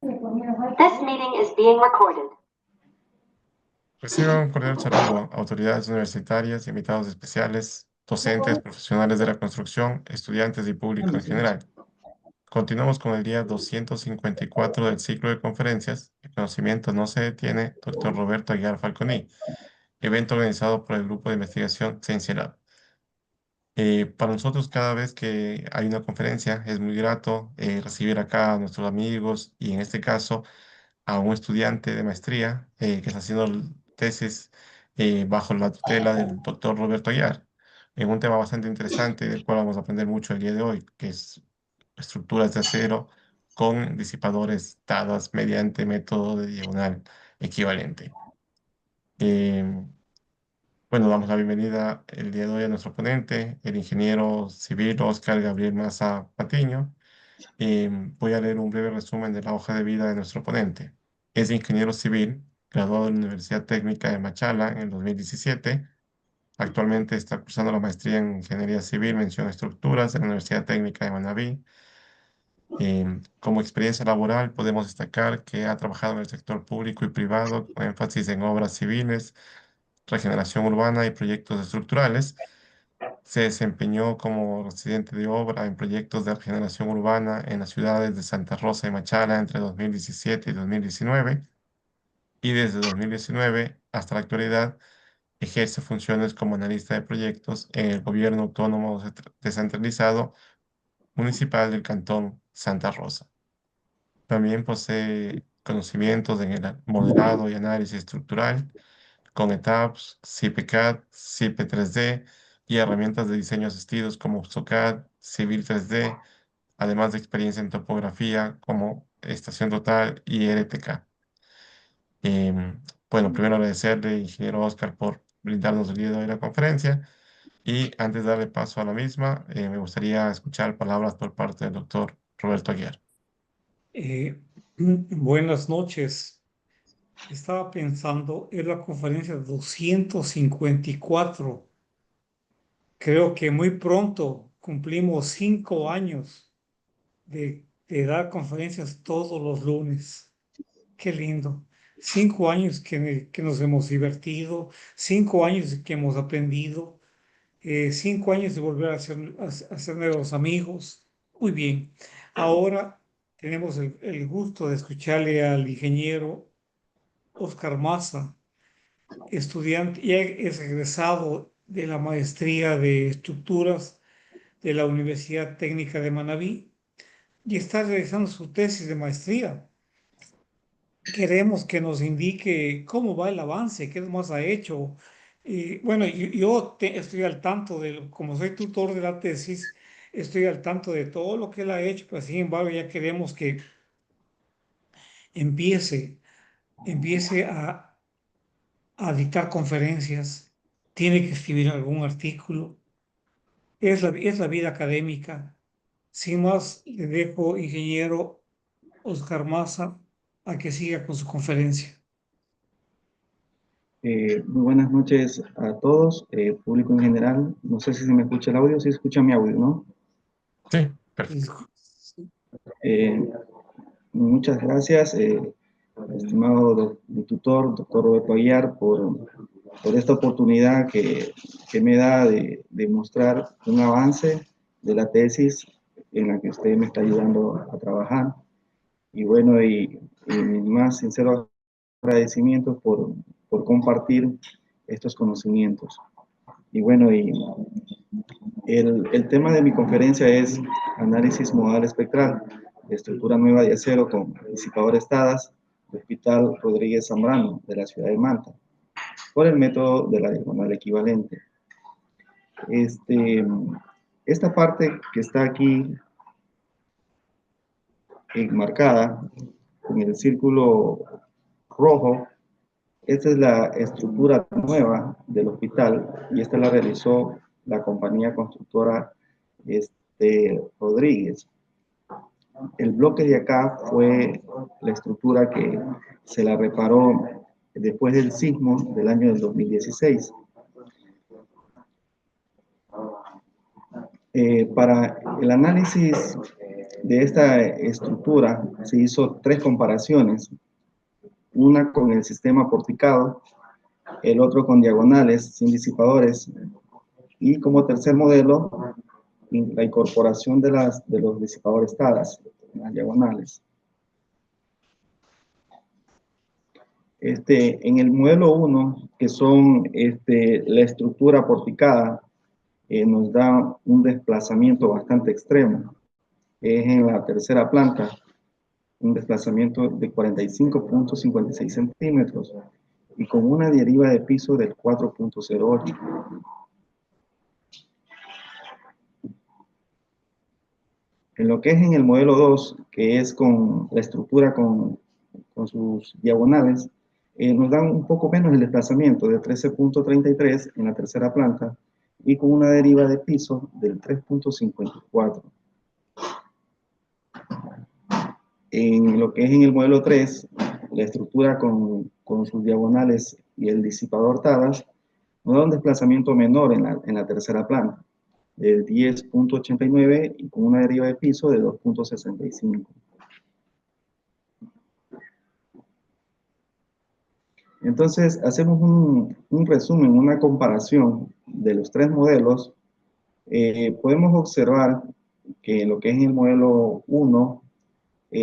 This meeting is being recorded. Reciban un cordial saludo a autoridades universitarias, invitados especiales, docentes, profesionales de la construcción, estudiantes y público en general. Continuamos con el día 254 del ciclo de conferencias El conocimiento no se detiene, Dr. Roberto Aguiar Falconi, evento organizado por el Grupo de Investigación Ciencia Lab. Para nosotros, cada vez que hay una conferencia, es muy grato recibir acá a nuestros amigos y en este caso a un estudiante de maestría que está haciendo tesis bajo la tutela del doctor Roberto Aguiar, en un tema bastante interesante del cual vamos a aprender mucho el día de hoy, que es estructuras de acero con disipadores dadas mediante método de diagonal equivalente. Em, bueno, damos la bienvenida el día de hoy a nuestro ponente, el ingeniero civil Oscar Gabriel Maza Patiño. Voy a leer un breve resumen de la hoja de vida de nuestro ponente. Es ingeniero civil, graduado de la Universidad Técnica de Machala en el 2017. Actualmente está cursando la maestría en Ingeniería Civil, mención a estructuras en la Universidad Técnica de Manabí. Como experiencia laboral, podemos destacar que ha trabajado en el sector público y privado con énfasis en obras civiles, regeneración urbana y proyectos estructurales. Se desempeñó como residente de obra en proyectos de regeneración urbana en las ciudades de Santa Rosa y Machala entre 2017 y 2019, y desde 2019 hasta la actualidad ejerce funciones como analista de proyectos en el Gobierno Autónomo Descentralizado Municipal del Cantón Santa Rosa. También posee conocimientos en el modelado y análisis estructural con ETABS, CIPCAD, CIP 3D y herramientas de diseño asistidos como AutoCAD, Civil 3D, además de experiencia en topografía como Estación Total y RTK. Em, bueno, primero agradecerle, ingeniero Oscar, por brindarnos el día de hoy la conferencia. Y antes de darle paso a la misma, me gustaría escuchar palabras por parte del doctor Roberto Aguiar. Buenas noches. Estaba pensando en la conferencia 254. Creo que muy pronto cumplimos 5 años de dar conferencias todos los lunes. Qué lindo. 5 años que nos hemos divertido, 5 años que hemos aprendido, 5 años de volver a ser nuevos amigos. Muy bien. Ahora tenemos el gusto de escucharle al ingeniero Oscar Maza, estudiante, y es egresado de la maestría de estructuras de la Universidad Técnica de Manabí y está realizando su tesis de maestría. Queremos que nos indique cómo va el avance, qué más ha hecho. Y bueno, yo estoy al tanto como soy tutor de la tesis, estoy al tanto de todo lo que él ha hecho, pero sin embargo ya queremos que empiece, empiece a dictar conferencias, tiene que escribir algún artículo. Es la vida académica. Sin más, le dejo, ingeniero Oscar Maza, a que siga con su conferencia. Muy buenas noches a todos, público en general. No sé si se me escucha el audio, si se escucha mi audio, ¿no? Sí, perfecto. Eh, Muchas gracias, estimado mi tutor, doctor Roberto Aguiar, por esta oportunidad que me da de mostrar un avance de la tesis en la que usted me está ayudando a trabajar. Y bueno, y mi más sincero agradecimiento por compartir estos conocimientos. Y bueno, el tema de mi conferencia es análisis modal espectral de estructura nueva de acero con disipadores TADAS del Hospital Rodríguez Zambrano de la ciudad de Manta, por el método de la diagonal equivalente. Esta parte que está aquí enmarcada en el círculo rojo, esta es la estructura nueva del hospital y esta la realizó la compañía constructora Rodríguez. El bloque de acá fue la estructura que se la reparó después del sismo del año del 2016. Para el análisis de esta estructura se hizo 3 comparaciones, una con el sistema porticado, el otro con diagonales sin disipadores, y como tercer modelo, la incorporación de los disipadores TADAS, las diagonales. En el modelo 1, que son la estructura porticada, nos da un desplazamiento bastante extremo. Es en la tercera planta, un desplazamiento de 45.56 centímetros y con una deriva de piso del 4.08. En lo que es en el modelo 2, que es con la estructura con sus diagonales, nos dan un poco menos el desplazamiento de 13.33 en la tercera planta y con una deriva de piso del 3.54. En lo que es en el modelo 3, la estructura con sus diagonales y el disipador TADAS nos da un desplazamiento menor en la tercera planta, de 10.89 y con una deriva de piso de 2.65. Entonces, hacemos un resumen, una comparación de los 3 modelos. Podemos observar que lo que es en el modelo 1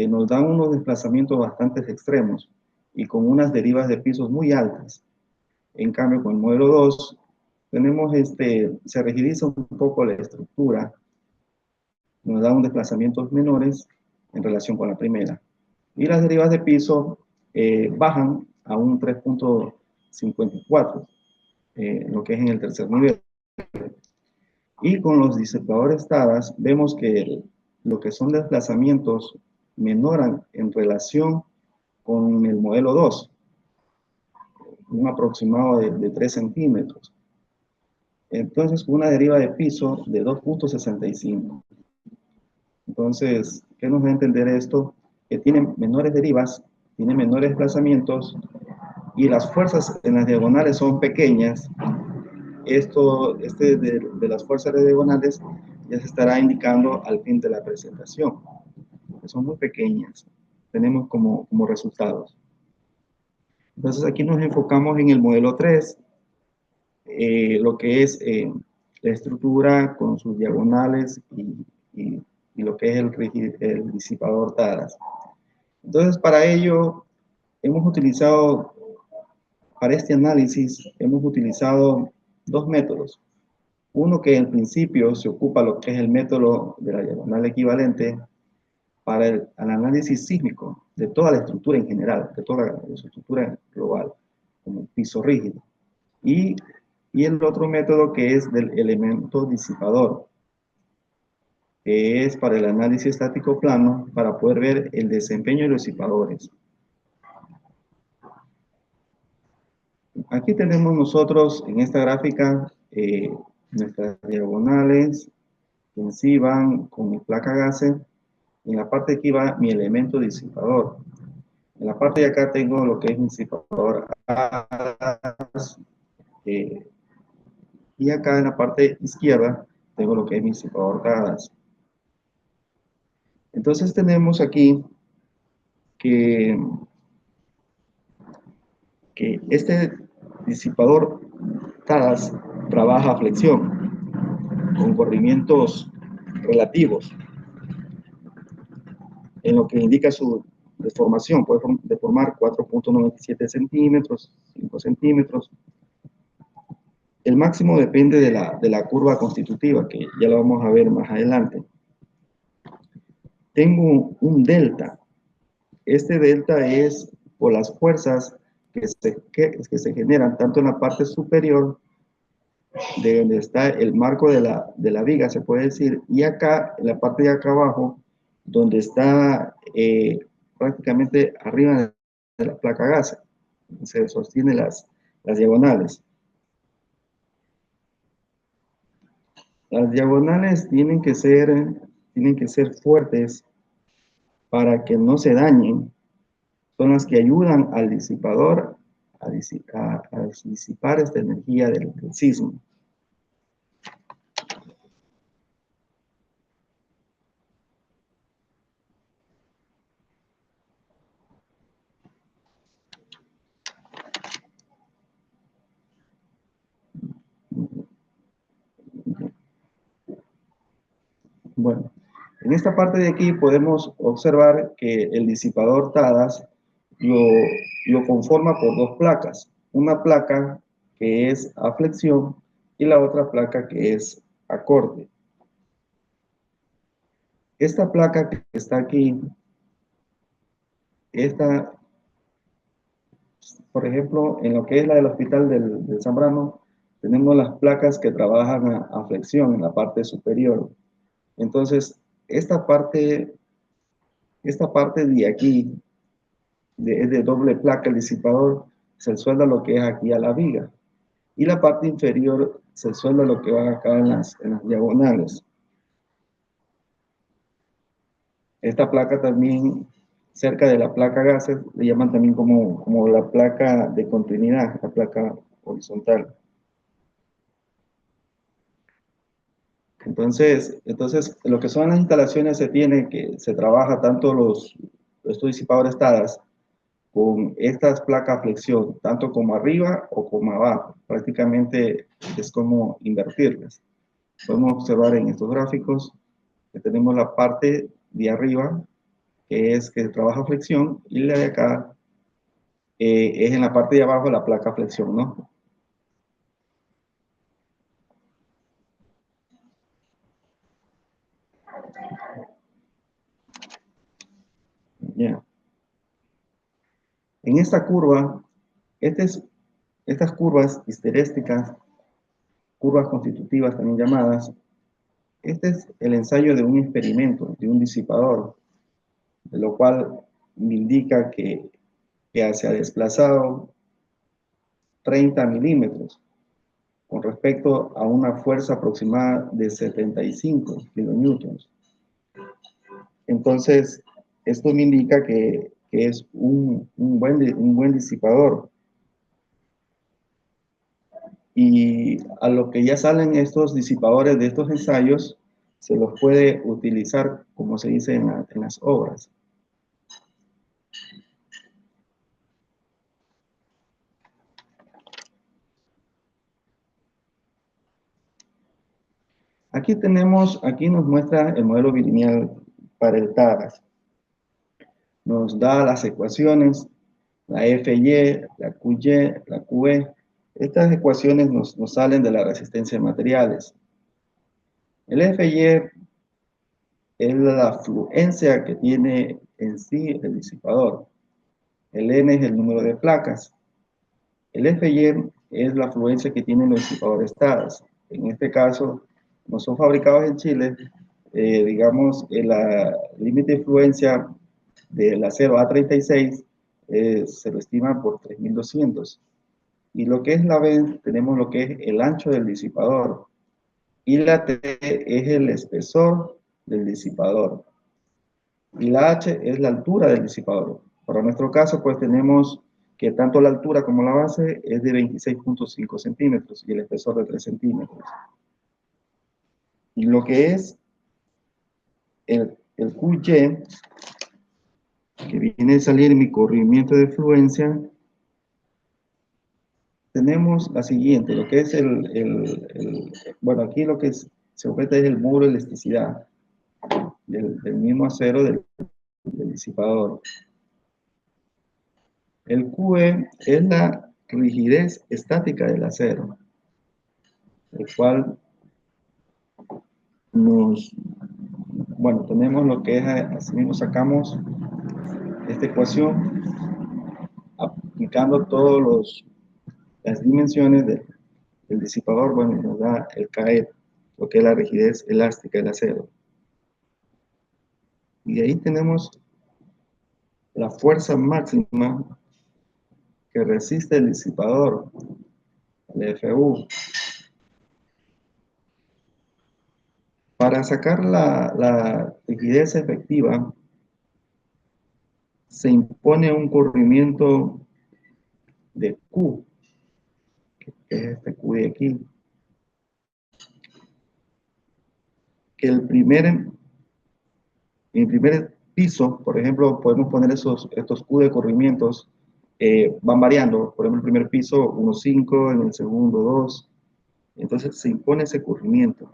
nos dan unos desplazamientos bastante extremos y con unas derivas de pisos muy altas. En cambio, con el modelo 2, tenemos se rigidiza un poco la estructura, nos da un desplazamientos menores en relación con la primera. Y las derivas de piso bajan a un 3.54, lo que es en el tercer nivel. Y con los disipadores TADAS vemos que lo que son desplazamientos menoran en relación con el modelo 2, un aproximado de 3 centímetros. Entonces, con una deriva de piso de 2.65. Entonces, ¿qué nos da a entender esto? Que tienen menores derivas, tienen menores desplazamientos y las fuerzas en las diagonales son pequeñas. De las fuerzas de diagonales ya se estará indicando al fin de la presentación, que son muy pequeñas. Tenemos como resultados. Entonces aquí nos enfocamos en el modelo 3, lo que es la estructura con sus diagonales y lo que es el disipador TADAS. Entonces para ello para este análisis hemos utilizado 2 métodos. Uno que en principio se ocupa lo que es el método de la diagonal equivalente para el análisis sísmico de toda la estructura en general, de toda la estructura global, como un piso rígido. Y el otro método que es del elemento disipador, que es para el análisis estático plano, para poder ver el desempeño de los disipadores. Aquí tenemos nosotros en esta gráfica nuestras diagonales que en sí van con mi placa gase. En la parte de aquí va mi elemento disipador. En la parte de acá tengo lo que es mi disipador y acá en la parte izquierda tengo lo que es mi disipador TADAS. Entonces tenemos aquí que este disipador TADAS trabaja a flexión con corrimientos relativos en lo que indica su deformación. Puede deformar 4.97 centímetros, 5 centímetros. El máximo depende de la curva constitutiva, que ya lo vamos a ver más adelante. Tengo un delta. Este delta es por las fuerzas que se generan tanto en la parte superior, de donde está el marco de la viga, se puede decir, y acá, en la parte de acá abajo, donde está prácticamente arriba de la placa gasa. Se sostiene las diagonales. Las diagonales tienen que ser fuertes para que no se dañen. Son las que ayudan al disipador a disipar esta energía del sismo. Bueno, en esta parte de aquí podemos observar que el disipador TADAS lo conforma por dos placas. Una placa que es a flexión y la otra placa que es a corte. Esta placa que está aquí, esta, por ejemplo, en lo que es la del Hospital del Zambrano, tenemos las placas que trabajan a flexión en la parte superior. Entonces, esta parte de aquí, es de doble placa el disipador, se suelda lo que es aquí a la viga. Y la parte inferior se suelda lo que va acá en las diagonales. Esta placa también, cerca de la placa gases, le llaman también como la placa de continuidad, la placa horizontal. Entonces, lo que son las instalaciones se trabaja tanto estos disipadores TADAS con estas placas flexión, tanto como arriba o como abajo. Prácticamente es como invertirlas. Podemos observar en estos gráficos que tenemos la parte de arriba, que trabaja flexión, y la de acá es en la parte de abajo la placa flexión, ¿no? Yeah. En esta curva, estas curvas histerésticas, curvas constitutivas también llamadas, este es el ensayo de un experimento, de un disipador, de lo cual me indica que se ha desplazado 30 milímetros con respecto a una fuerza aproximada de 75 kilonewtons. Entonces, esto me indica que es un buen disipador. Y a lo que ya salen estos disipadores de estos ensayos, se los puede utilizar, como se dice en las obras. Aquí nos muestra el modelo bilineal para el TADAS. Nos da las ecuaciones, la FY, la QY, la QE. Estas ecuaciones nos salen de la resistencia de materiales. El FY es la fluencia que tiene en sí el disipador. El N es el número de placas. El FY es la fluencia que tienen los disipadores TADAS. En este caso, no son fabricados en Chile. Digamos, el límite de fluencia del acero A36 se lo estima por 3200. Y lo que es la B, tenemos lo que es el ancho del disipador. Y la T es el espesor del disipador. Y la H es la altura del disipador. Para nuestro caso, pues tenemos que tanto la altura como la base es de 26.5 centímetros y el espesor de 3 centímetros. Y lo que es el QY, que viene a salir mi corrimiento de fluencia, tenemos la siguiente, lo que es bueno, aquí lo que se objeta es el muro de elasticidad del mismo acero del disipador. El QE es la rigidez estática del acero, el cual bueno, tenemos lo que es, así mismo sacamos esta ecuación aplicando todas las dimensiones del disipador, bueno, nos da el KE, lo que es la rigidez elástica del acero. Y ahí tenemos la fuerza máxima que resiste el disipador, el FU. Para sacar la rigidez efectiva, se impone un corrimiento de Q, que es este Q de aquí, que el primer piso, por ejemplo, podemos poner estos Q de corrimientos, van variando. Por ejemplo, el primer piso 1,5, en el segundo 2. Entonces se impone ese corrimiento,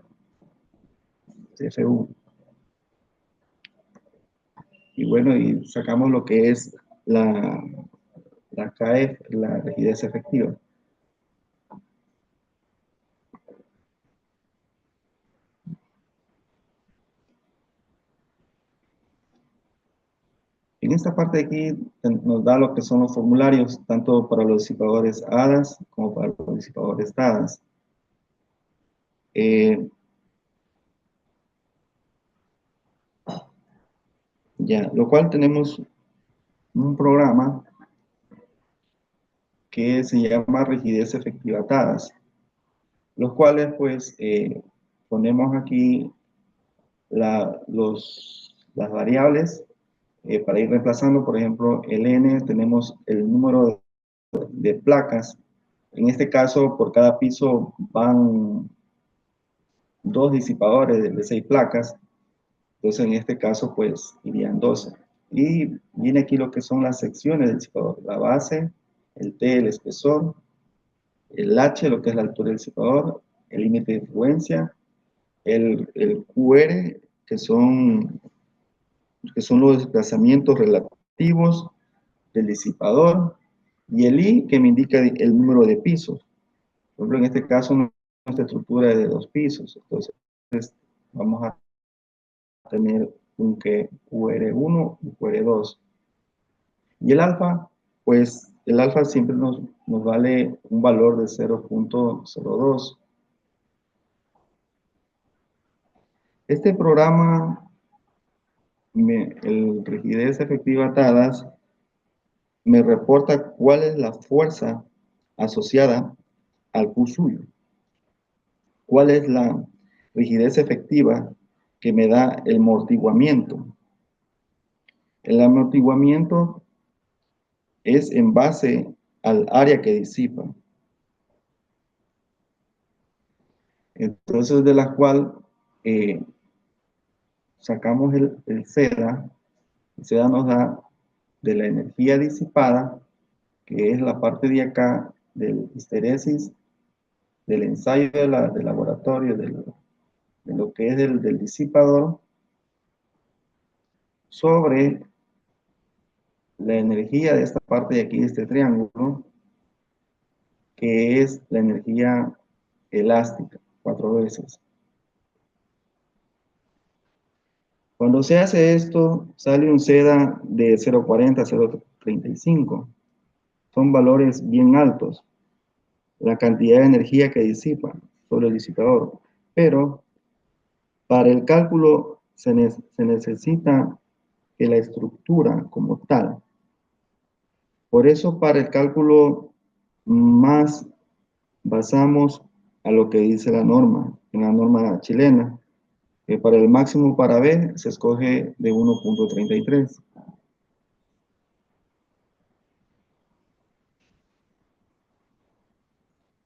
CFU. Y bueno, y sacamos lo que es la KF, la rigidez efectiva. En esta parte de aquí nos da lo que son los formularios, tanto para los disipadores HADAS como para los disipadores DADAS. Ya, lo cual tenemos un programa que se llama rigidez efectiva TADAS, los cuales pues ponemos aquí las variables para ir reemplazando. Por ejemplo, el N tenemos el número de placas. En este caso, por cada piso van 2 disipadores de 6 placas. Entonces, en este caso, pues irían 12. Y viene aquí lo que son las secciones del disipador: la base, el T, el espesor, el H, lo que es la altura del disipador, el límite de influencia, el QR, que son los desplazamientos relativos del disipador, y el I, que me indica el número de pisos. Por ejemplo, en este caso, nuestra estructura es de 2 pisos. Entonces, vamos a tener un QR1 y QR2. Y el alfa, pues el alfa siempre nos vale un valor de 0.02. Este programa, el rigidez efectiva TADAS, me reporta cuál es la fuerza asociada al Q suyo. ¿Cuál es la rigidez efectiva que me da el amortiguamiento? El amortiguamiento es en base al área que disipa. Entonces, de la cual sacamos el CEDA. El CEDA nos da de la energía disipada, que es la parte de acá del histeresis, del ensayo de laboratorio, de lo que es del disipador, sobre la energía de esta parte de aquí, de este triángulo, que es la energía elástica, 4 veces. Cuando se hace esto, sale un CEDA de 0.40 a 0.35. Son valores bien altos, la cantidad de energía que disipa sobre el disipador. Pero para el cálculo se necesita que la estructura como tal. Por eso, para el cálculo más basamos a lo que dice la norma, en la norma chilena, que para el máximo para B se escoge de 1.33.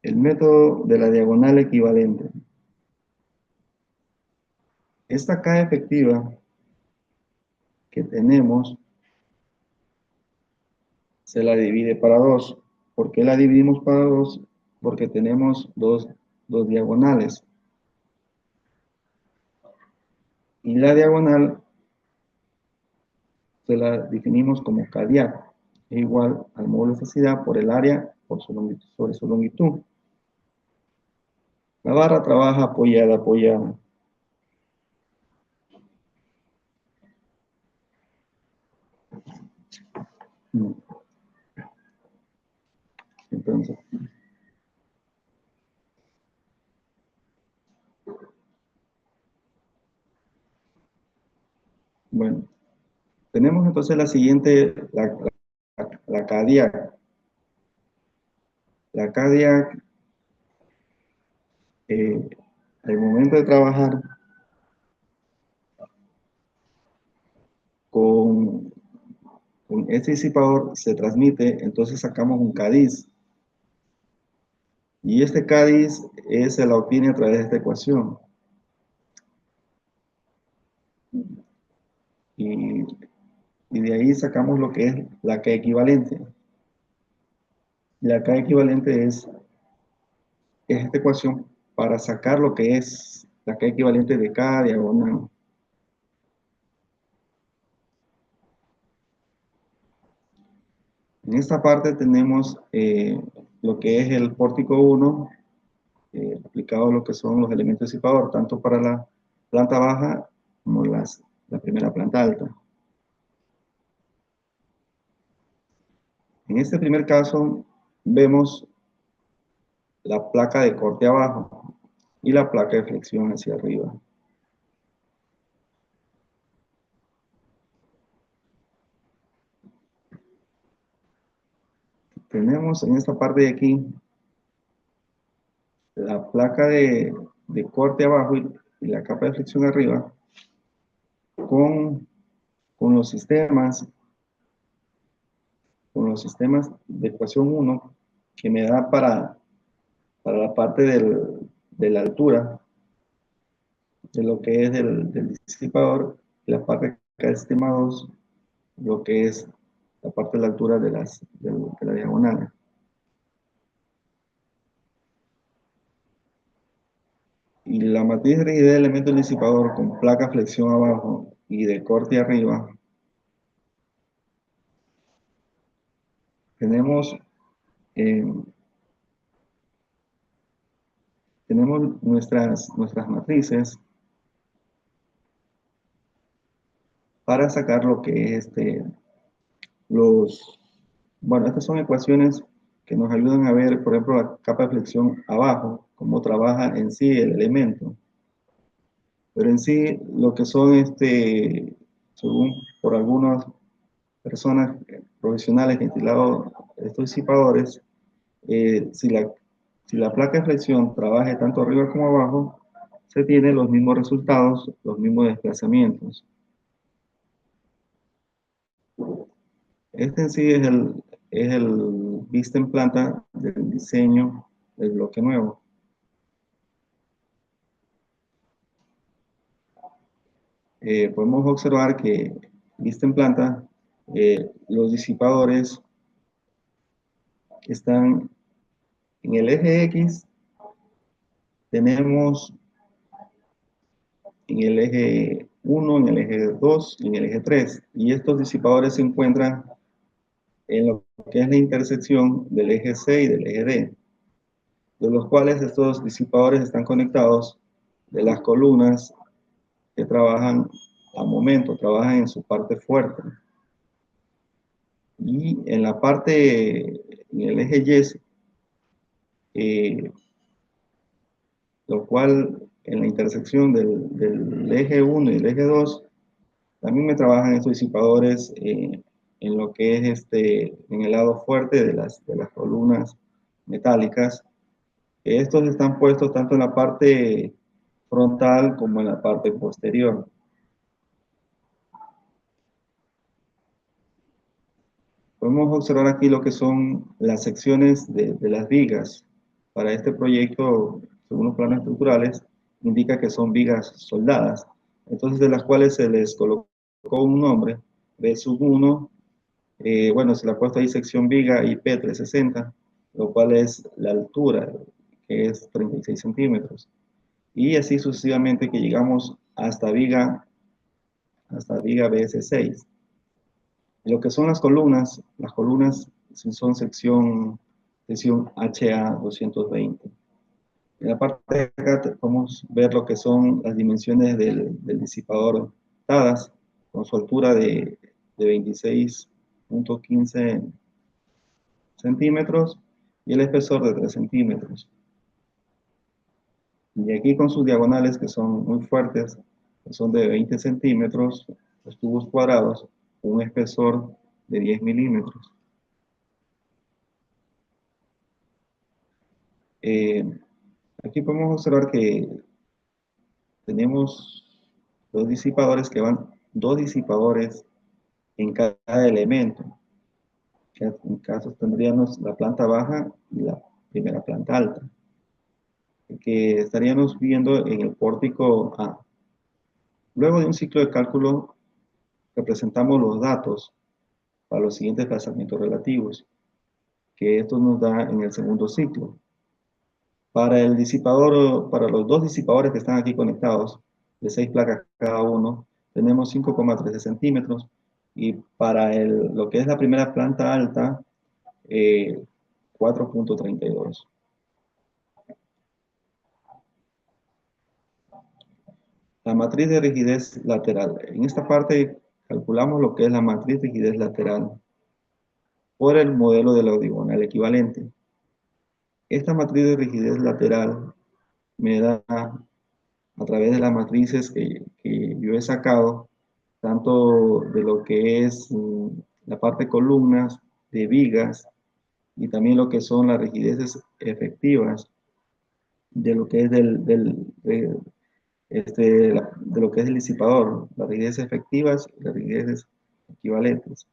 El método de la diagonal equivalente. Esta K efectiva que tenemos se la divide para 2. ¿Por qué la dividimos para 2? Porque tenemos dos diagonales. Y la diagonal se la definimos como K diag, es igual al módulo de necesidad por el área por sobre su longitud. La barra trabaja apoyada. Entonces, bueno, tenemos entonces la siguiente, la K diag. La K diag, al momento de trabajar con este disipador, se transmite, entonces sacamos un Cadiz. Y este Cadiz se la obtiene a través de esta ecuación. Y de ahí sacamos lo que es la K equivalente. La K equivalente es esta ecuación para sacar lo que es la K equivalente de cada diagonal. En esta parte tenemos lo que es el pórtico 1, aplicado lo que son los elementos disipador, tanto para la planta baja como la primera planta alta. En este primer caso vemos la placa de corte abajo y la placa de flexión hacia arriba. Tenemos en esta parte de aquí la placa de corte abajo y la capa de flexión arriba con los sistemas de ecuación 1 que me da para la parte de la altura de lo que es del disipador, y la parte del sistema 2, lo que es la parte de la altura de la diagonal. Y la matriz de rigidez de elementos del disipador con placa flexión abajo y de corte arriba, tenemos nuestras matrices para sacar lo que es bueno, estas son ecuaciones que nos ayudan a ver, por ejemplo, la capa de flexión abajo, cómo trabaja en sí el elemento. Pero en sí, lo que son, según por algunas personas profesionales que han instalado estos disipadores, si la placa de flexión trabaje tanto arriba como abajo, se tienen los mismos resultados, los mismos desplazamientos. Este en sí es el vista en planta del diseño del bloque nuevo. Podemos observar que vista en planta, los disipadores están en el eje X, tenemos en el eje 1, en el eje 2 y en el eje 3. Y estos disipadores se encuentran en lo que es la intersección del eje C y del eje D, de los cuales estos disipadores están conectados de las columnas que trabajan al momento, trabajan en su parte fuerte. Y en la parte, en el eje Y, lo cual en la intersección del eje 1 y el eje 2, también me trabajan estos disipadores en lo que es en el lado fuerte de las columnas metálicas. Estos están puestos tanto en la parte frontal como en la parte posterior. Podemos observar aquí lo que son las secciones de las vigas. Para este proyecto, según los planos estructurales, indica que son vigas soldadas, entonces de las cuales se les colocó un nombre, B1, bueno, se le ha puesto ahí sección viga IP360, lo cual es la altura, que es 36 centímetros. Y así sucesivamente que llegamos hasta viga BS6. Lo que son las columnas son sección HA220. En la parte de acá podemos ver lo que son las dimensiones del disipador dadas, con su altura de 26.15 centímetros y el espesor de 3 centímetros. Y aquí con sus diagonales que son muy fuertes, que son de 20 centímetros, los tubos cuadrados, un espesor de 10 milímetros. Aquí podemos observar que tenemos dos disipadores dos disipadores en cada elemento. En caso tendríamos la planta baja y la primera planta alta, que estaríamos viendo en el pórtico A. Luego de un ciclo de cálculo, representamos los datos para los siguientes desplazamientos relativos, que esto nos da en el segundo ciclo. Para el disipador, para los dos disipadores que están aquí conectados, de 6 placas cada uno, tenemos 5,13 centímetros. Y para lo que es la primera planta alta, 4.32. La matriz de rigidez lateral. En esta parte calculamos lo que es la matriz de rigidez lateral por el modelo de la diagonal equivalente. Esta matriz de rigidez lateral me da, a través de las matrices que yo he sacado, tanto de lo que es la parte de columnas, de vigas, y también lo que son las rigideces efectivas, de lo que es de lo que es el disipador, las rigideces efectivas y las rigideces equivalentes.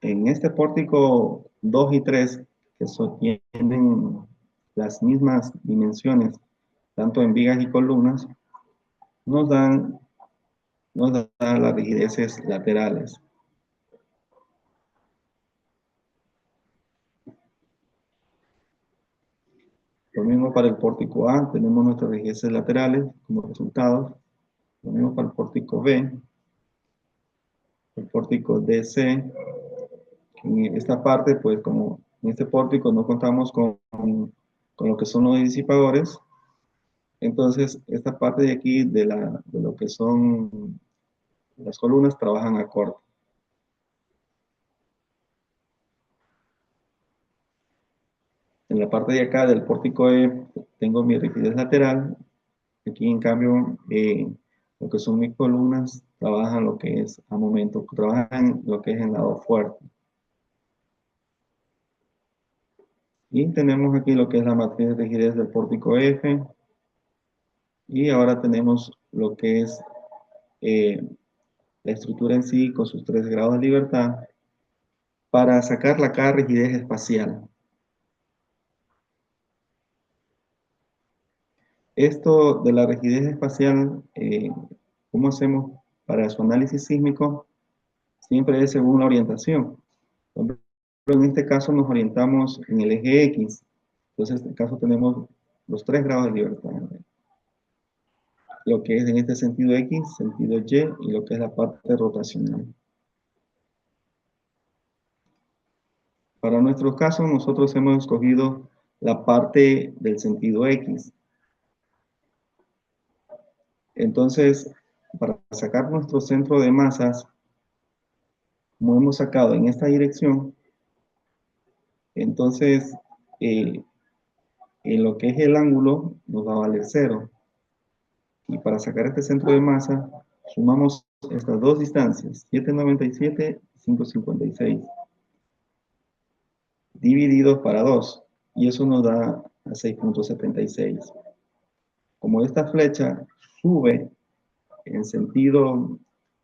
En este pórtico 2 y 3, que tienen las mismas dimensiones, tanto en vigas y columnas, nos dan las rigideces laterales. Lo mismo para el pórtico A, tenemos nuestras rigideces laterales como resultado. Lo mismo para el pórtico B, el pórtico DC. En esta parte, pues como en este pórtico no contamos con lo que son los disipadores, entonces esta parte de aquí, de lo que son las columnas, trabajan a corto. En la parte de acá del pórtico E tengo mi rigidez lateral. Aquí en cambio, lo que son mis columnas trabajan lo que es a momento, trabajan lo que es en lado fuerte. Y tenemos aquí lo que es la matriz de rigidez del pórtico F. Y ahora tenemos lo que es la estructura en sí con sus 3 grados de libertad para sacar la cada rigidez espacial. Esto de la rigidez espacial, ¿cómo hacemos para su análisis sísmico? Siempre es según la orientación. Pero en este caso nos orientamos en el eje X. Entonces, en este caso tenemos los 3 grados de libertad. Lo que es en este sentido X, sentido Y, y lo que es la parte rotacional. Para nuestro caso, nosotros hemos escogido la parte del sentido X. Entonces, para sacar nuestro centro de masas, como hemos sacado en esta dirección, entonces, en lo que es el ángulo, nos va a valer 0. Y para sacar este centro de masa, sumamos estas dos distancias, 797 y 556, divididos para 2, y eso nos da a 6.76. Como esta flecha sube en sentido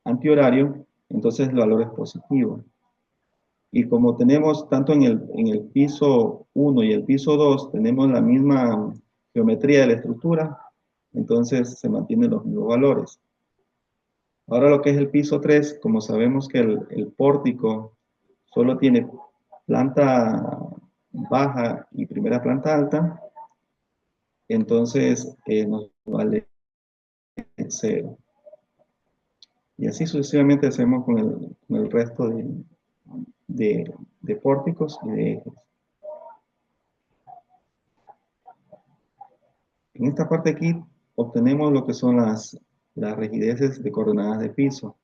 antihorario, entonces el valor es positivo. Y como tenemos tanto en el piso 1 y el piso 2, tenemos la misma geometría de la estructura, entonces se mantienen los mismos valores. Ahora lo que es el piso 3, como sabemos que el pórtico solo tiene planta baja y primera planta alta, entonces nos vale 0. Y así sucesivamente hacemos con el resto de pórticos y de ejes. En esta parte aquí obtenemos lo que son las rigideces de coordenadas de piso.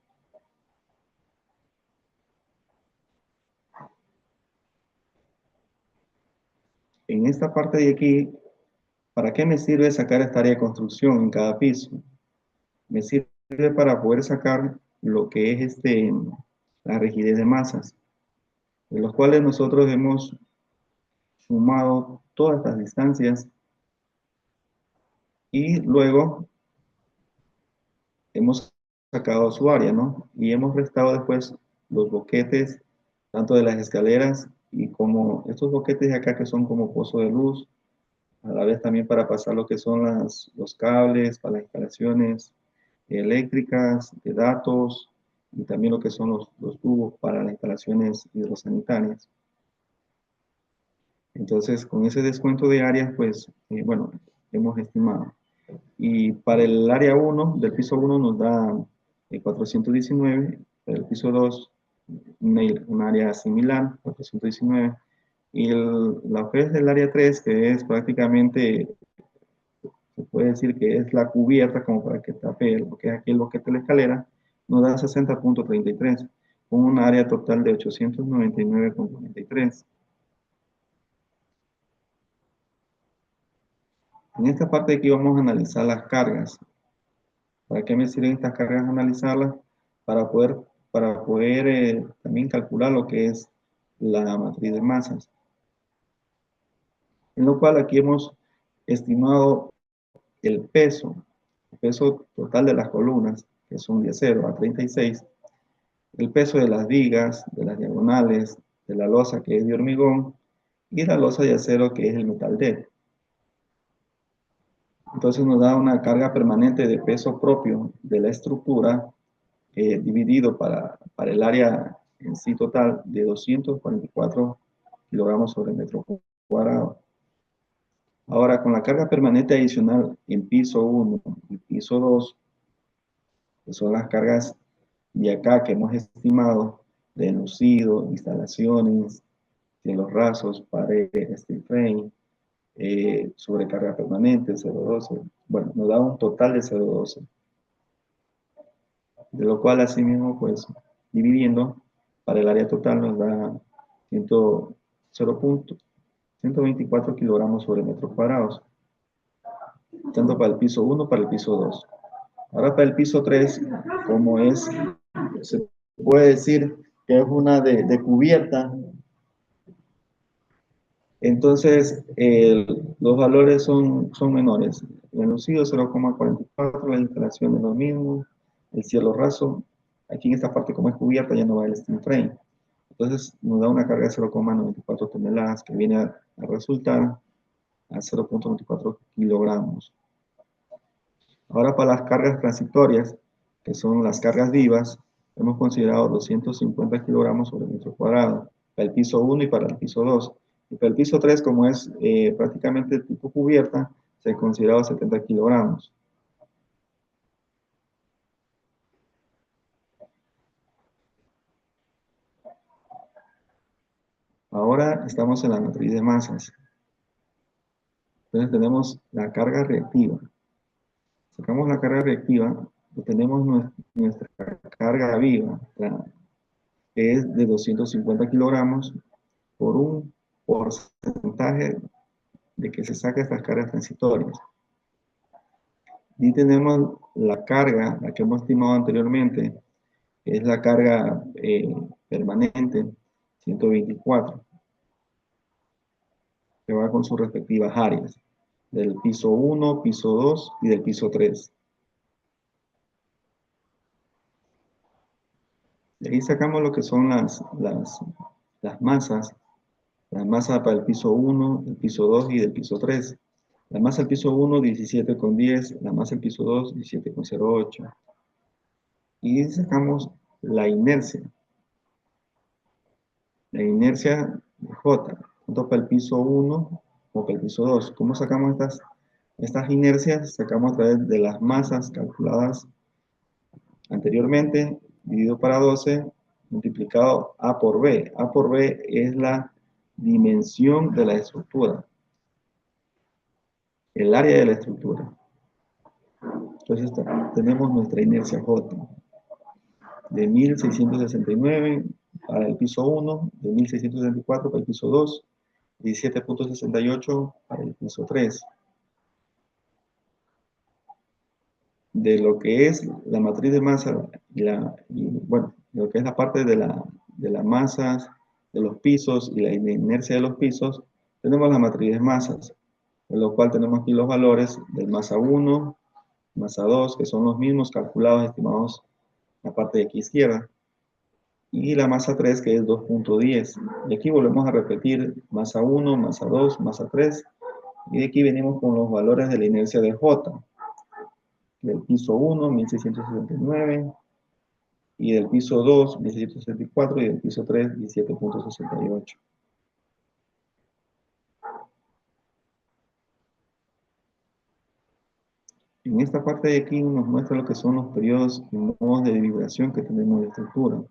En esta parte de aquí, ¿para qué me sirve sacar esta área de construcción en cada piso? Me sirve para poder sacar lo que es la rigidez de masas, de los cuales nosotros hemos sumado todas estas distancias y luego hemos sacado su área, ¿no? Y hemos restado después los boquetes, tanto de las escaleras y como estos boquetes de acá que son como pozo de luz, a la vez también para pasar lo que son los cables para las instalaciones eléctricas, de datos, y también lo que son los tubos para las instalaciones hidrosanitarias. Entonces, con ese descuento de áreas, pues, bueno, hemos estimado. Y para el área 1, del piso 1, nos da 419, el piso 2, un área similar, 419. Y la que es del área 3, que es prácticamente, se puede decir que es la cubierta, como para que tape lo que es aquí el boquete de la escalera, nos da 60.33, con un área total de 899.43. En esta parte de aquí vamos a analizar las cargas. ¿Para qué me sirven estas cargas analizarlas? Para poder, también calcular lo que es la matriz de masas. En lo cual aquí hemos estimado el peso total de las columnas, que son de 0 a 36, el peso de las vigas, de las diagonales, de la losa que es de hormigón, y la losa de acero que es el metal D. Entonces nos da una carga permanente de peso propio de la estructura, dividido para el área en sí total de 244 kilogramos sobre metro cuadrado. Ahora, con la carga permanente adicional en piso 1 y piso 2, que son las cargas de acá que hemos estimado, de enlucido, instalaciones, cielos rasos, paredes, steel frame, sobrecarga permanente, 0,12. Bueno, nos da un total de 0,12. De lo cual, asimismo, pues, dividiendo, para el área total nos da 124 kilogramos sobre metros cuadrados, tanto para el piso 1 para el piso 2. Ahora para el piso 3, como es, se puede decir que es una de cubierta, entonces los valores son menores. El enlucido 0,44, la instalación es lo mismo, el cielo raso, aquí en esta parte como es cubierta ya no va el steel frame. Entonces nos da una carga de 0,94 toneladas que viene a resultar a 0,94 kilogramos. Ahora para las cargas transitorias, que son las cargas vivas, hemos considerado 250 kilogramos sobre metro cuadrado, para el piso 1 y para el piso 2. Y para el piso 3, como es prácticamente tipo cubierta, se ha considerado 70 kilogramos. Ahora estamos en la matriz de masas. Entonces tenemos la carga reactiva. Sacamos la carga reactiva, tenemos nuestra carga viva, que es de 250 kilogramos por un porcentaje de que se saca estas cargas transitorias. Y tenemos la carga, la que hemos estimado anteriormente, que es la carga permanente, 124, que va con sus respectivas áreas, del piso 1, piso 2 y del piso 3. De ahí sacamos lo que son las masas. La masa para el piso 1, el piso 2 y del piso 3. La masa del piso 1, 17,10. La masa del piso 2, 17,08. Y sacamos la inercia. La inercia de J, tanto para el piso 1 como para el piso 2. ¿Cómo sacamos estas inercias? Sacamos a través de las masas calculadas anteriormente, dividido para 12, multiplicado A por B. A por B es la dimensión de la estructura, el área de la estructura. Entonces tenemos nuestra inercia J de 1669 para el piso 1, de 1664 para el piso 2, 17,68 para el piso 3. De lo que es la matriz de masa, bueno, lo que es la parte de las masas, de los pisos y la inercia de los pisos, tenemos la matriz de masas, de lo cual tenemos aquí los valores del masa 1, masa 2, que son los mismos calculados, estimados en la parte de aquí izquierda, y la masa 3, que es 2,10. Y aquí volvemos a repetir masa 1, masa 2, masa 3, y de aquí venimos con los valores de la inercia de J. Del piso 1, 1669, y del piso 2, 1664, y del piso 3, 17,68. En esta parte de aquí nos muestra lo que son los periodos y modos de vibración que tenemos de estructura.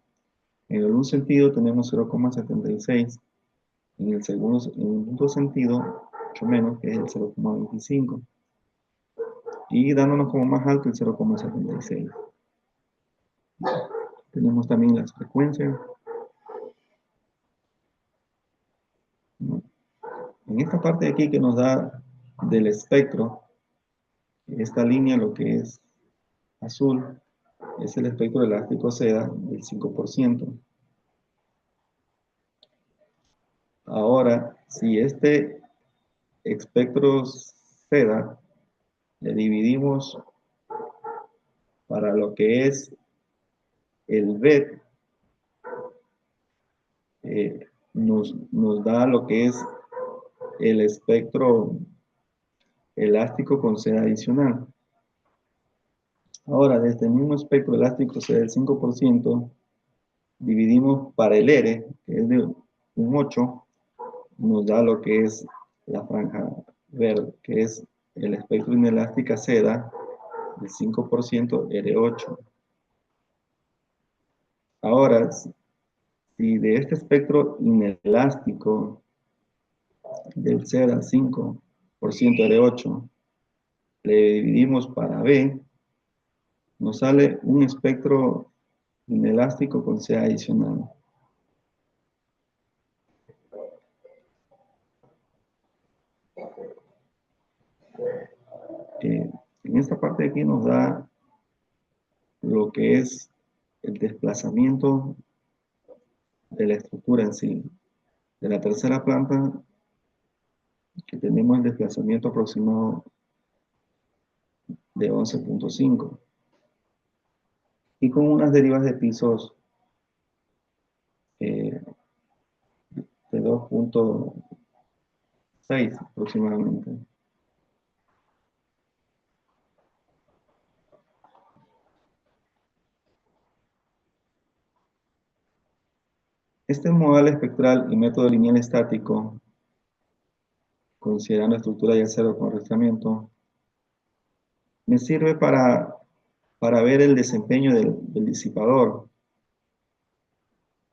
En el un sentido tenemos 0,76, en el segundo sentido, mucho menos, que es el 0,25, y dándonos como más alto el 0,76. Tenemos también las frecuencias. En esta parte de aquí que nos da del espectro, esta línea, lo que es azul, es el espectro elástico seda del 5%. Ahora, si este espectro seda le dividimos para lo que es el BET, nos da lo que es el espectro elástico con seda adicional. Ahora, de este mismo espectro elástico sea del 5%, dividimos para el R, que es de un 8, nos da lo que es la franja verde, que es el espectro inelástica seda del 5% R8. Ahora, si de este espectro inelástico del seda 5% R8 le dividimos para B, nos sale un espectro inelástico con sea adicional. En esta parte de aquí nos da lo que es el desplazamiento de la estructura en sí. De la tercera planta, que tenemos el desplazamiento aproximado de 11.5 y con unas derivas de pisos de 2.6 aproximadamente. Este modelo espectral y método lineal estático, considerando estructura y acero con arrastramiento, me sirve para ver el desempeño del disipador.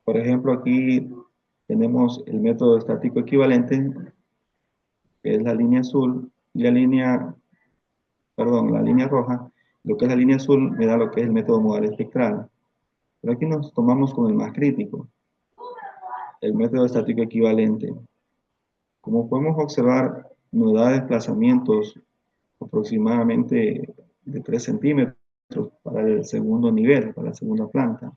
Por ejemplo, aquí tenemos el método estático equivalente, que es la línea azul, y la línea roja. Lo que es la línea azul me da lo que es el método modal espectral. Pero aquí nos tomamos con el más crítico, el método estático equivalente. Como podemos observar, nos da desplazamientos aproximadamente de 3 centímetros para el segundo nivel, para la segunda planta.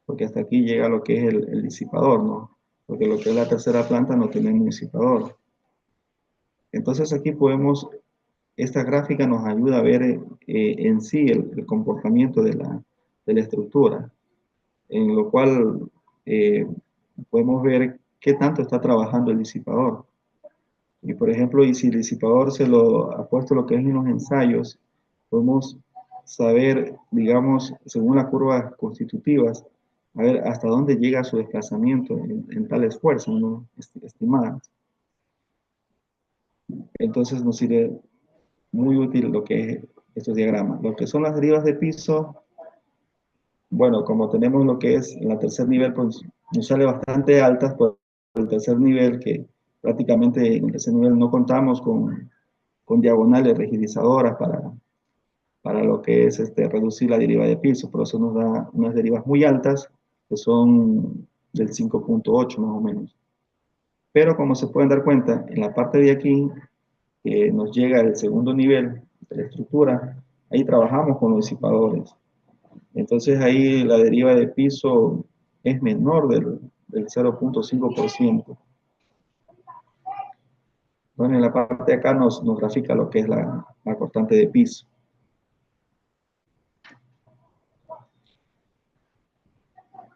Porque hasta aquí llega lo que es el disipador, ¿no? Porque lo que es la tercera planta no tiene un disipador. Entonces aquí podemos, esta gráfica nos ayuda a ver en sí el comportamiento de la estructura, en lo cual podemos ver qué tanto está trabajando el disipador. Y por ejemplo, y si el disipador se lo ha puesto lo que es en los ensayos, podemos saber, digamos, según las curvas constitutivas, a ver hasta dónde llega su desplazamiento en tal esfuerzo, ¿no? Estimadas. Entonces nos sirve muy útil lo que es estos diagramas. Lo que son las derivas de piso, bueno, como tenemos lo que es en la tercer nivel, pues nos sale bastante altas por el tercer nivel, que prácticamente en el tercer nivel no contamos con diagonales rigidizadoras para lo que es reducir la deriva de piso. Por eso nos da unas derivas muy altas, que son del 5.8 más o menos. Pero como se pueden dar cuenta, en la parte de aquí, que nos llega el segundo nivel de la estructura, ahí trabajamos con los disipadores. Entonces ahí la deriva de piso es menor del 0.5%. Bueno, en la parte de acá nos grafica lo que es la constante de piso.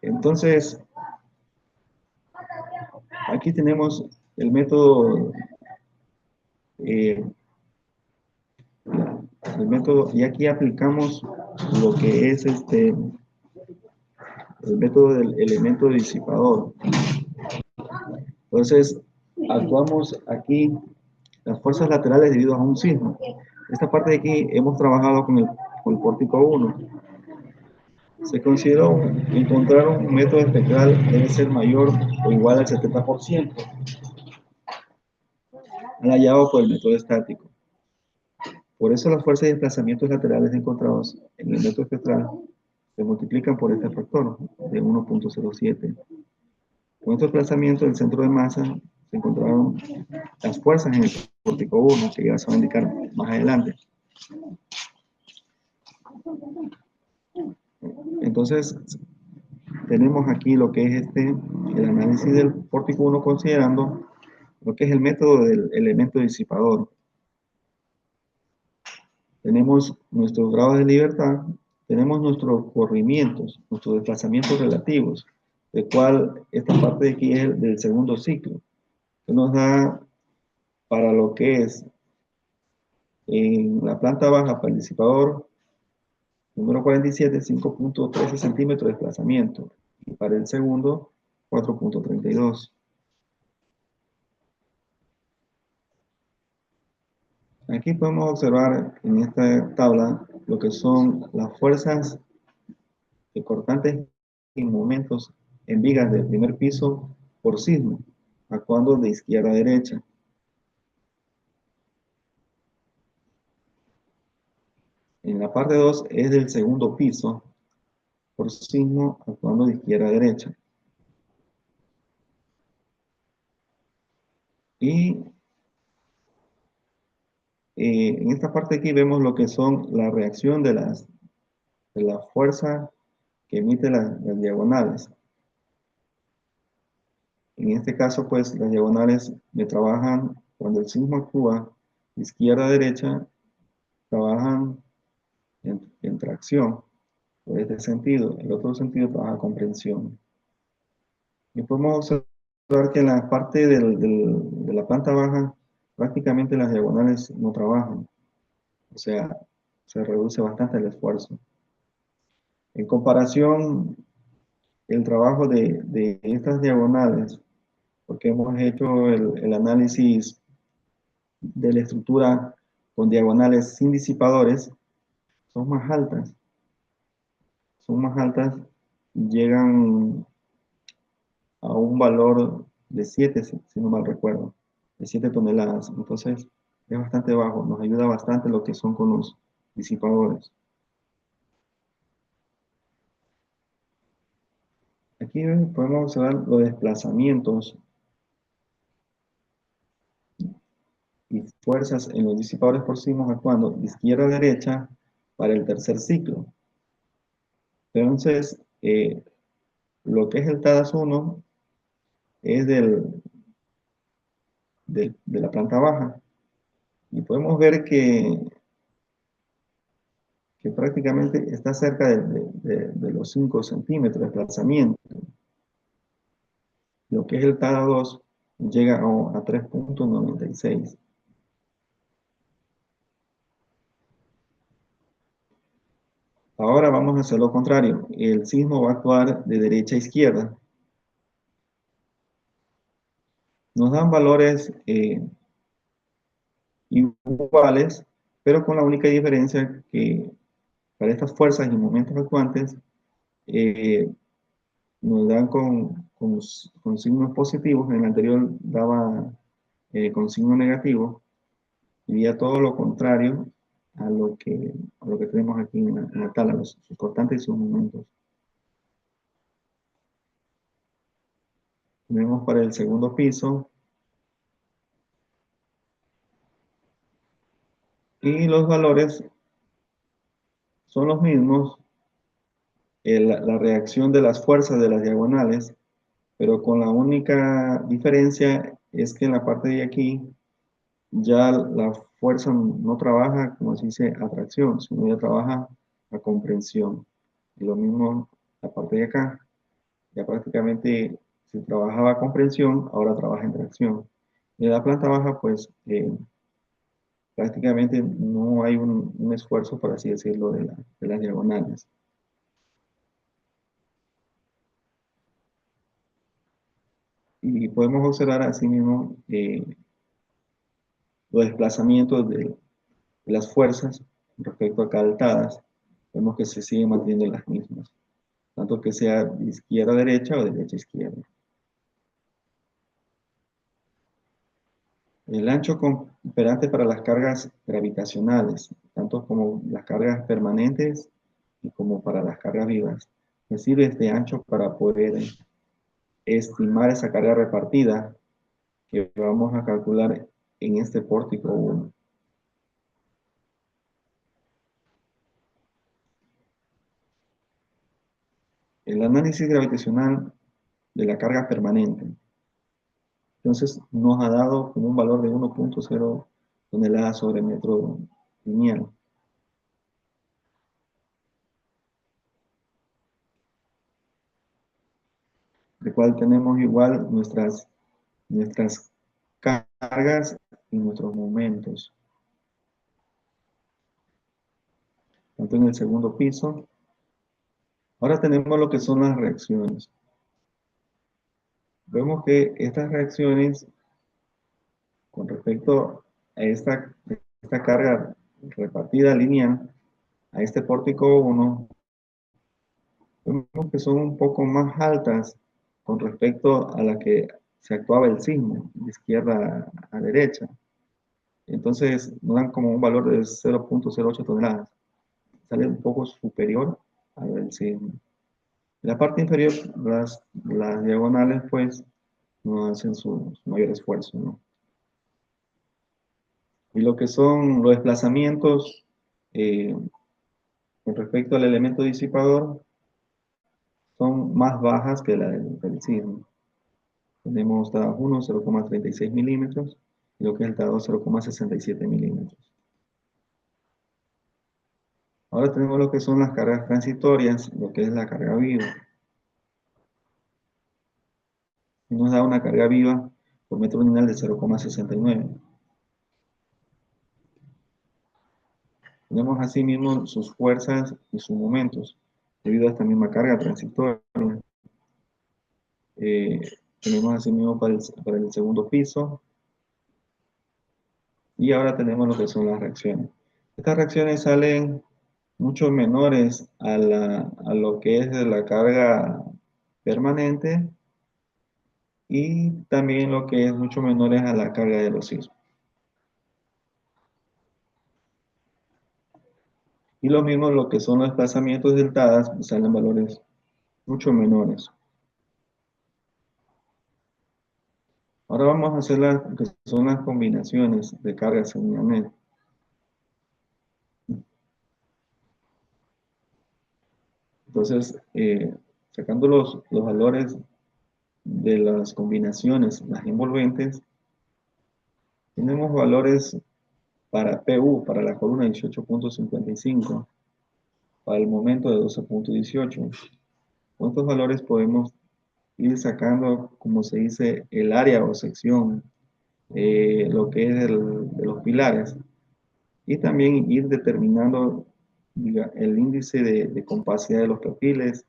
Entonces, aquí tenemos el método, y aquí aplicamos lo que es el método del elemento disipador. Entonces, actuamos aquí las fuerzas laterales debido a un sismo. esta parte de aquí hemos trabajado con el pórtico 1. Se consideró encontrar un método espectral debe ser mayor o igual al 70% al hallado por el método estático. Por eso las fuerzas y desplazamientos laterales encontrados en el método espectral se multiplican por este factor de 1.07. Con este desplazamiento del centro de masa se encontraron las fuerzas en el pórtico 1, que ya se va a indicar más adelante. Entonces, tenemos aquí lo que es el análisis del pórtico 1 considerando lo que es el método del elemento disipador. Tenemos nuestros grados de libertad, tenemos nuestros corrimientos, nuestros desplazamientos relativos, de cual esta parte de aquí es el del segundo ciclo, que nos da para lo que es en la planta baja para el disipador número 47, 5.13 centímetros de desplazamiento, y para el segundo, 4.32. Aquí podemos observar en esta tabla lo que son las fuerzas cortantes en momentos en vigas del primer piso por sismo, actuando de izquierda a derecha. En la parte 2 es del segundo piso por sismo, actuando de izquierda a derecha. Y en esta parte aquí vemos lo que son la reacción de la fuerza que emite las diagonales. En este caso, pues, las diagonales me trabajan, cuando el sismo actúa de izquierda a derecha, trabajan en tracción, por este sentido. El otro sentido trabaja con prensión. Y podemos observar que en la parte de la planta baja, prácticamente las diagonales no trabajan. O sea, se reduce bastante el esfuerzo. En comparación, el trabajo de estas diagonales, porque hemos hecho el análisis de la estructura con diagonales sin disipadores, son más altas. Son más altas, llegan a un valor de 7, si no mal recuerdo, de 7 toneladas. Entonces, es bastante bajo. Nos ayuda bastante lo que son con los disipadores. Aquí podemos observar los desplazamientos y fuerzas en los disipadores por sismos actuando de izquierda a derecha para el tercer ciclo. Entonces, lo que es el TADAS 1 es de la planta baja. Y podemos ver que prácticamente está cerca de los 5 centímetros de desplazamiento. Lo que es el TADA 2 llega a 3.96. Ahora vamos a hacer lo contrario. El sismo va a actuar de derecha a izquierda. Nos dan valores iguales, pero con la única diferencia que para estas fuerzas y momentos actuantes nos dan con signos positivos. En el anterior daba con signo negativo, y ya todo lo contrario a lo que tenemos aquí en la tabla, sus constantes y sus momentos. Tenemos para el segundo piso, y los valores son los mismos, la reacción de las fuerzas de las diagonales, pero con la única diferencia es que en la parte de aquí ya la fuerza no trabaja, como se dice, a tracción, sino ya trabaja a comprensión. Y lo mismo la parte de acá, ya prácticamente si trabajaba a comprensión, ahora trabaja en tracción. Y en la planta baja, pues prácticamente no hay un esfuerzo, por así decirlo, de las diagonales. Y podemos observar así mismo los desplazamientos las fuerzas respecto a caltadas, vemos que se siguen manteniendo las mismas, tanto que sea de izquierda a derecha o de derecha a izquierda. El ancho operante para las cargas gravitacionales, tanto como las cargas permanentes y como para las cargas vivas, recibe este ancho para poder estimar esa carga repartida que vamos a calcular en este pórtico 1. El análisis gravitacional de la carga permanente. Entonces nos ha dado como un valor de 1.0 toneladas sobre metro lineal. De cual tenemos igual nuestras cargas y nuestros momentos. Tanto en el segundo piso. Ahora tenemos lo que son las reacciones. Vemos que estas reacciones con respecto a esta carga repartida lineal, a este pórtico 1, vemos que son un poco más altas con respecto a la que se actuaba el sismo, de izquierda a derecha. Entonces nos dan como un valor de 0.08 toneladas. Sale un poco superior al del sismo. En la parte inferior, las diagonales, pues, no hacen su mayor esfuerzo, ¿no? Y lo que son los desplazamientos con respecto al elemento disipador son más bajas que la del sismo. Tenemos TAD 1, 0,36 milímetros, y lo que es el TAD 2, 0,67 milímetros. Ahora tenemos lo que son las cargas transitorias, lo que es la carga viva. Y nos da una carga viva por metro lineal de 0,69. Tenemos asimismo sus fuerzas y sus momentos, debido a esta misma carga transitoria. Tenemos asimismo para el segundo piso. Y ahora tenemos lo que son las reacciones. Estas reacciones salen mucho menores a lo que es la carga permanente y también lo que es mucho menores a la carga de los sismos. Y lo mismo lo que son los desplazamientos deltadas, salen valores mucho menores. Ahora vamos a hacer lo que son las combinaciones de cargas en Internet. Entonces, sacando los valores de las combinaciones, las envolventes, tenemos valores para PU, para la columna 18.55, para el momento de 12.18. Con estos valores podemos ir sacando, como se dice, el área o sección, lo que es de los pilares, y también ir determinando el índice de compacidad de los perfiles,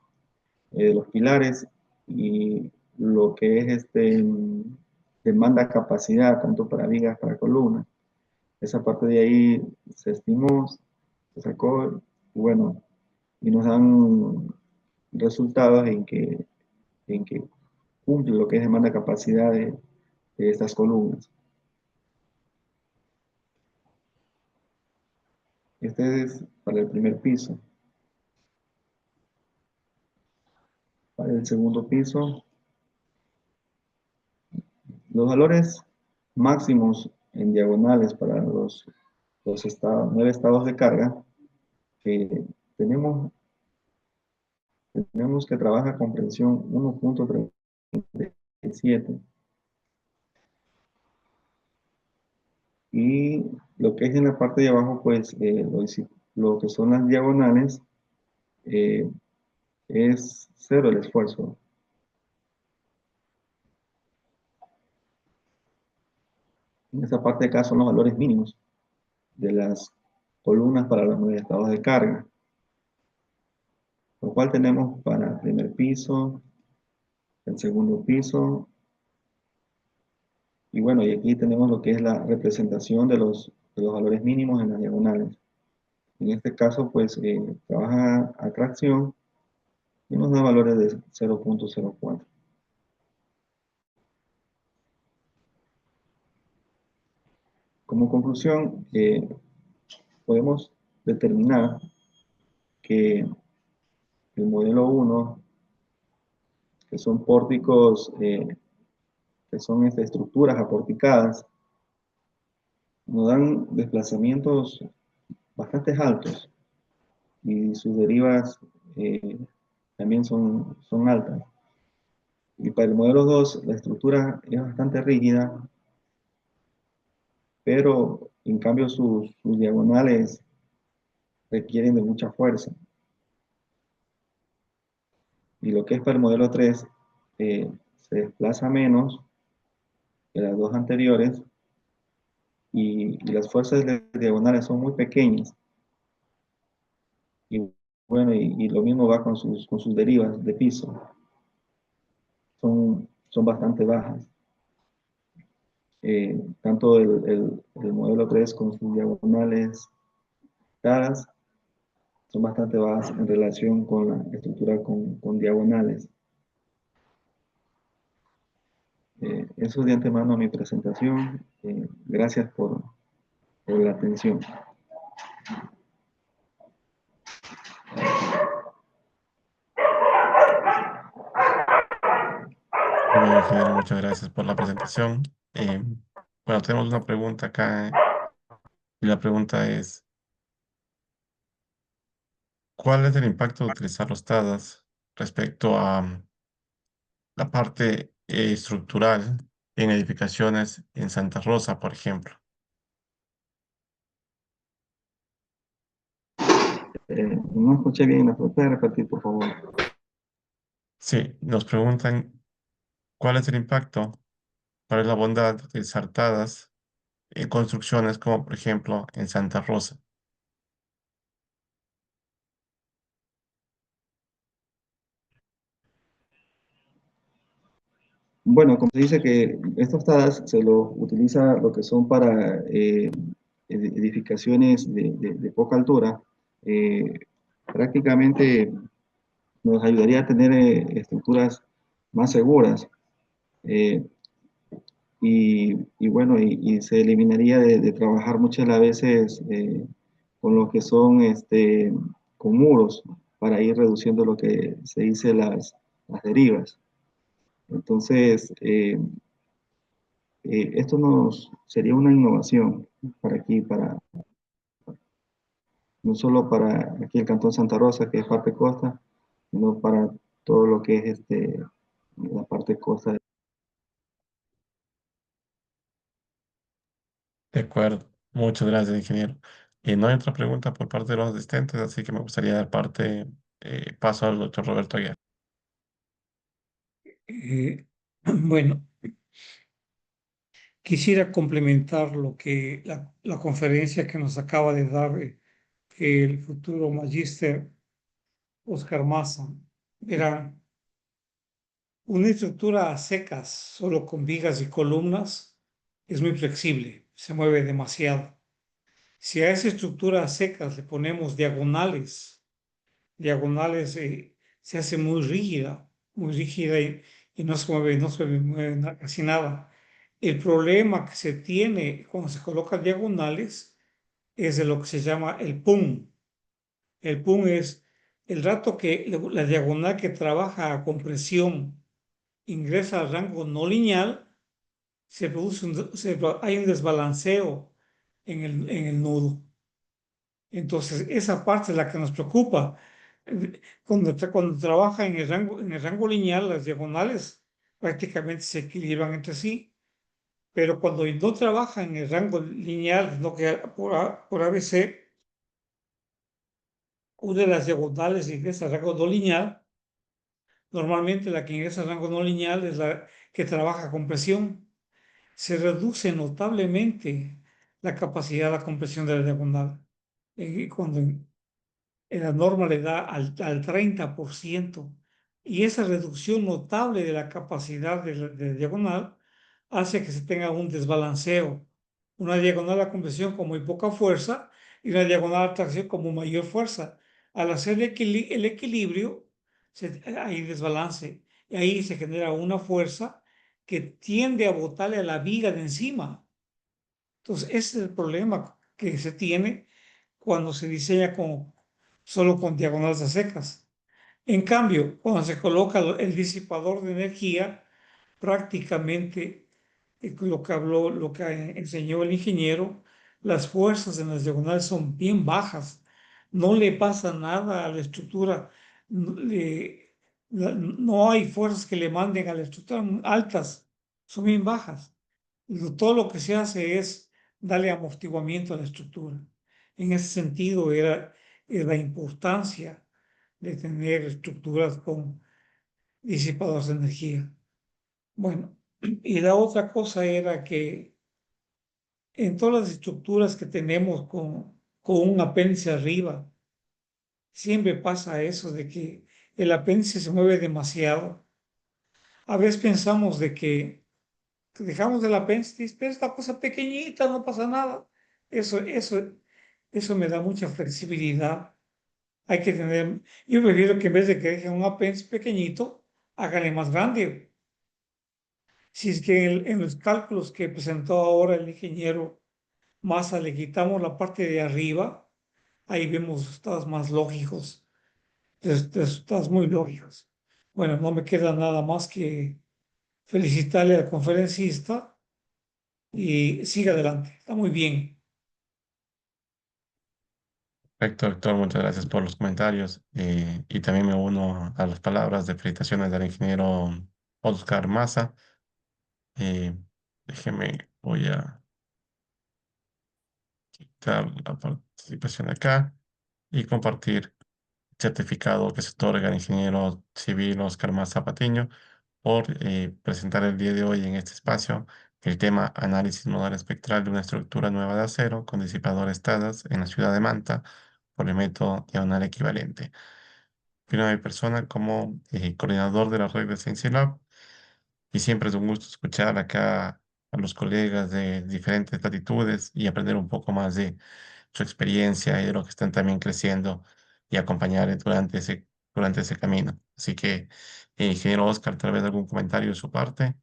de los pilares, y lo que es demanda capacidad, tanto para vigas, para columnas. Esa parte de ahí se estimó, se sacó, bueno, y nos dan resultados en que cumple lo que es demanda capacidad de estas columnas. Este es para el primer piso. Para el segundo piso, los valores máximos en diagonales para los 9 estados de carga que tenemos que trabajar con presión 1.37. Y lo que es en la parte de abajo, pues lo que son las diagonales es cero el esfuerzo. En esta parte de acá son los valores mínimos de las columnas para los 9 estados de carga. Lo cual tenemos para el primer piso, el segundo piso. Y bueno, y aquí tenemos lo que es la representación de los los valores mínimos en las diagonales. En este caso, pues trabaja a tracción y nos da valores de 0.04. Como conclusión, podemos determinar que el modelo 1, que son pórticos, que son estructuras aporticadas, nos dan desplazamientos bastante altos y sus derivas también son altas. Y para el modelo 2, la estructura es bastante rígida, pero en cambio sus diagonales requieren de mucha fuerza. Y lo que es para el modelo 3, se desplaza menos que las dos anteriores y las fuerzas diagonales son muy pequeñas. Y bueno, y lo mismo va con sus derivas de piso. Son bastante bajas. Tanto el modelo 3 con sus diagonales caras son bastante bajas en relación con la estructura con diagonales. Eso es de antemano mi presentación. Gracias por la atención. Muy bien, ingeniero, muchas gracias por la presentación. Bueno, tenemos una pregunta acá y la pregunta es, ¿cuál es el impacto de utilizar los TADAS respecto a la parte estructural en edificaciones en Santa Rosa, por ejemplo? No escuché bien, ¿la puede repetir, por favor? Sí, nos preguntan cuál es el impacto, cuál es la bondad de utilizar TADAS en construcciones como, por ejemplo, en Santa Rosa. Bueno, como se dice que estos TADAS se los utiliza lo que son para edificaciones de poca altura, eh, prácticamente nos ayudaría a tener estructuras más seguras. eh, y bueno, y se eliminaría de trabajar muchas de las veces con lo que son con muros para ir reduciendo lo que se dice las derivas. Entonces, esto nos sería una innovación para aquí, no solo para aquí el Cantón Santa Rosa, que es parte costa, sino para todo lo que es la parte costa. De acuerdo. Muchas gracias, ingeniero. No hay otra pregunta por parte de los asistentes, así que me gustaría dar paso al doctor Roberto Aguiar. Bueno, quisiera complementar lo que la conferencia que nos acaba de dar el futuro magíster Oscar Maza. Verán, una estructura a secas, solo con vigas y columnas, es muy flexible, se mueve demasiado. Si a esa estructura a secas le ponemos diagonales se hace muy rígida y no se mueve casi nada. El problema que se tiene cuando se colocan diagonales es de lo que se llama el PUM. El PUM es el rato que la diagonal que trabaja a compresión ingresa al rango no lineal, hay un desbalanceo en el nudo. Entonces, esa parte es la que nos preocupa. Cuando trabaja en el rango lineal, las diagonales prácticamente se equilibran entre sí, pero cuando no trabaja en el rango lineal, sino que por ABC, una de las diagonales ingresa al rango no lineal. Normalmente la que ingresa al rango no lineal es la que trabaja con presión. Se reduce notablemente la capacidad de la compresión de la diagonal. Cuando la norma le da al 30%, y esa reducción notable de la capacidad de diagonal hace que se tenga un desbalanceo una diagonal de conversión con muy poca fuerza y una diagonal de atracción con mayor fuerza. Al hacer el equilibrio, hay desbalance y ahí se genera una fuerza que tiende a botarle a la viga de encima. Entonces, ese es el problema que se tiene cuando se diseña solo con diagonales a secas. En cambio, cuando se coloca el disipador de energía, prácticamente lo que enseñó el ingeniero, las fuerzas en las diagonales son bien bajas. No le pasa nada a la estructura. No, no hay fuerzas que le manden a la estructura altas, son bien bajas. Todo lo que se hace es darle amortiguamiento a la estructura. En ese sentido, era la importancia de tener estructuras con disipadores de energía. Bueno, y la otra cosa era que en todas las estructuras que tenemos con un apéndice arriba, siempre pasa eso de que el apéndice se mueve demasiado. A veces pensamos de que dejamos el apéndice, pero esta cosa pequeñita, no pasa nada. Eso, eso, eso me da mucha flexibilidad. Hay que tener, yo prefiero que en vez de que dejen un apéndice pequeñito, háganle más grande. Si es que en los cálculos que presentó ahora el ingeniero Massa le quitamos la parte de arriba, ahí vemos resultados más lógicos, resultados muy lógicos. Bueno, no me queda nada más que felicitarle al conferencista y siga adelante. Está muy bien. Perfecto, doctor, muchas gracias por los comentarios y también me uno a las palabras de felicitaciones del ingeniero Oscar Maza. Eh, voy a quitar la participación acá y compartir el certificado que se otorga al ingeniero civil Oscar Maza Patiño por presentar el día de hoy en este espacio el tema análisis modal espectral de una estructura nueva de acero con disipadores TADAS en la ciudad de Manta por el método diagonal equivalente. Primera persona como coordinador de la red de Science Lab y siempre es un gusto escuchar acá a los colegas de diferentes latitudes y aprender un poco más de su experiencia y de lo que están también creciendo y acompañar durante ese camino. Así que, ingeniero Oscar, tal vez algún comentario de su parte.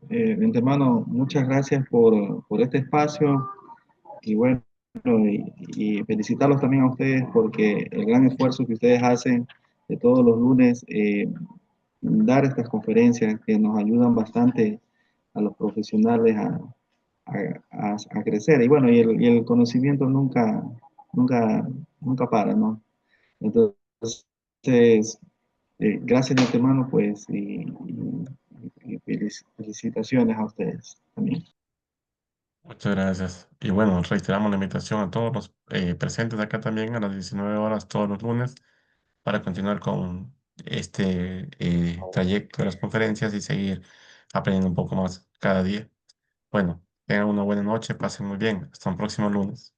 De antemano, muchas gracias por este espacio y bueno, y felicitarlos también a ustedes porque el gran esfuerzo que ustedes hacen de todos los lunes, dar estas conferencias que nos ayudan bastante a los profesionales a crecer. Y bueno, y el conocimiento nunca para, ¿no? Entonces, gracias de antemano, pues, y felicitaciones a ustedes también. Muchas gracias. Y bueno, reiteramos la invitación a todos los presentes acá también a las 19 horas todos los lunes para continuar con este trayecto de las conferencias y seguir aprendiendo un poco más cada día. Bueno, tengan una buena noche, pasen muy bien. Hasta un próximo lunes.